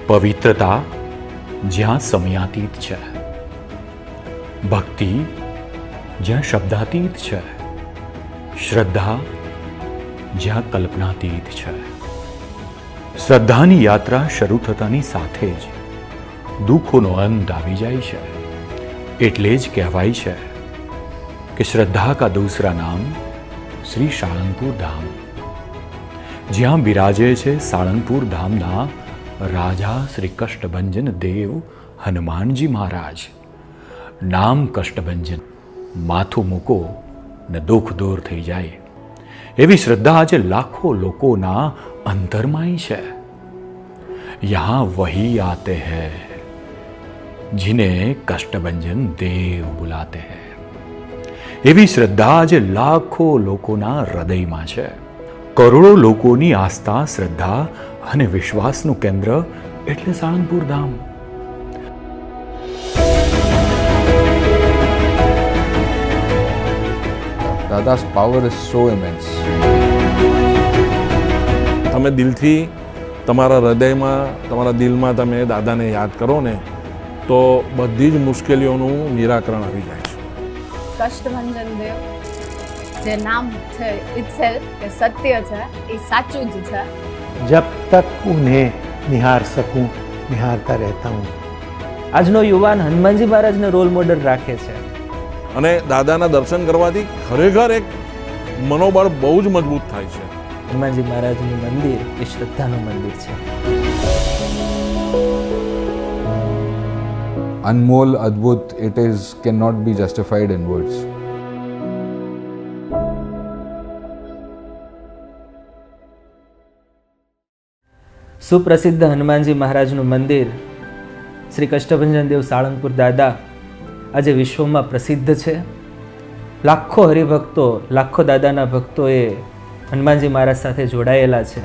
પવિત્રતા જ્યાં સમયાતીત છે, ભક્તિ જ્યાં શબ્દાતીત છે, શ્રદ્ધા જ્યાં કલ્પનાતીત છે. શ્રદ્ધાની યાત્રા શરૂ થતાની સાથે જ દુઃખોનો અંત આવી જાય છે. એટલે જ કહેવાય છે કે શ્રદ્ધા કા દૂસરા નામ શ્રી સાળંગપુર ધામ. જ્યાં બિરાજે છે સાળંગપુર ધામના રાજા શ્રી કષ્ટભંજન દેવ હનુમાનજી મહારાજ. નામ કષ્ટભંજન, માથું મૂકો ને દુઃખ દૂર થઈ જાય. એવી શ્રદ્ધા આજે લાખો લોકોના અંતરમાય છે. યહાં વહી આતે હૈ जिन्हें कष्टभंजन देव बुलाते हैं. એવી શ્રદ્ધા આજે લાખો લોકોના હૃદયમાં છે. કરોડો લોકોની આસ્થા, શ્રદ્ધા અને વિશ્વાસનું કેન્દ્ર એટલે સાળંગપુર ધામ. Dada's power is so immense. તમે દિલથી તમારા હૃદયમાં, તમારા દિલમાં તમે દાદાને યાદ કરો ને તો બધી જ મુશ્કેલીઓનું નિરાકરણ આવી જાય છે. કષ્ટભંજન દેવ જે નામ છે ઇટસેલ્ફ એ સત્ય છે, એ સાચું જ છે. जब तक उन्हें निहार सकूं निहारता रहता हूँ. આજનો યુવાન હનુમાનજી મહારાજને રોલ મોડલ રાખે છે. અને દાદાના દર્શન કરવાથી ખરેખર એક મનોબળ બહુ જ મજબૂત થાય છે. હનુમાનજી મહારાજનું મંદિર એ શ્રદ્ધાનું મંદિર છે. Anmol, Adbhut, it is cannot be justified in words. સુપ્રસિદ્ધ હનુમાનજી મહારાજનું મંદિર શ્રી કષ્ટભંજન દેવ સાળંગપુર દાદા આજે વિશ્વમાં પ્રસિદ્ધ છે. લાખો હરિભક્તો, લાખો દાદાના ભક્તોએ હનુમાનજી મહારાજ સાથે જોડાયેલા છે.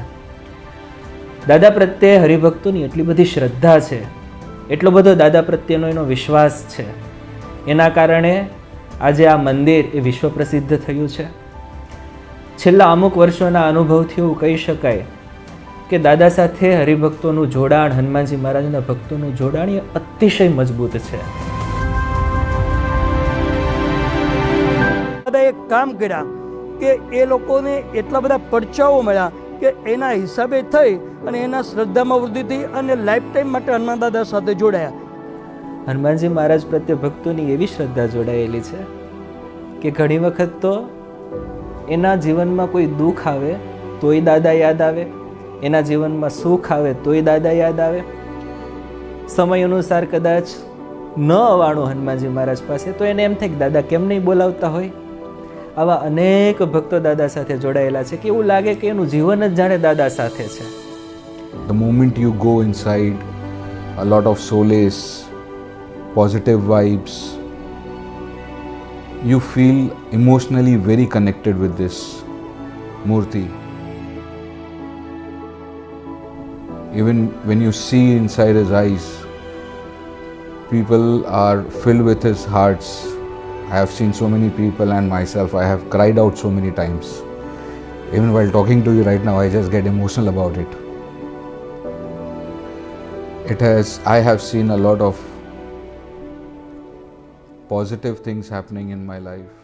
દાદા પ્રત્યે હરિભક્તોની એટલી બધી શ્રદ્ધા છે, એટલો બધો દાદા પ્રત્યેનો એનો વિશ્વાસ છે. એના કારણે આજે આ મંદિર એ વિશ્વ પ્રસિદ્ધ થયું છે. છેલ્લા અમુક વર્ષોના અનુભવથી એવું કહી શકાય કે દાદા સાથે હરિભક્તોનું જોડાણ, હનુમાનજી મહારાજના ભક્તોનું જોડાણ એ અતિશય મજબૂત છે. દાદા એક કામ કર્યા કે એ લોકોને એટલા બધા પરચાઓ મળ્યા કે એના હિસાબે થઈ અને એના શ્રદ્ધામાં વૃદ્ધિ થઈ અને લાઈફ ટાઈમ માટે હનુમાન દાદા સાથે જોડાયા. હનુમાનજી મહારાજ પ્રત્યે ભક્તોની એવી શ્રદ્ધા જોડાયેલી છે કે ઘણી વખત તો એના જીવનમાં કોઈ દુઃખ આવે તોય દાદા યાદ આવે, એના જીવનમાં સુખ આવે તોય દાદા યાદ આવે. સમય અનુસાર કદાચ ન આવવાનું હનુમાનજી મહારાજ પાસે તો એને એમ થાય કે દાદા કેમ નહીં બોલાવતા હોય. આવા અનેક ભક્તો દાદા સાથે જોડાયેલા છે કે એવું લાગે કે એનું જીવન જ જાણે દાદા સાથે છે. The moment you go inside, a lot of solace, positive vibes, you feel emotionally very connected with this Murti. Even when you see inside his eyes, people are filled with his hearts. I have seen so many people and myself, I have cried out so many times. Even while talking to you right now, I just get emotional about it. I have seen a lot of positive things happening in my life.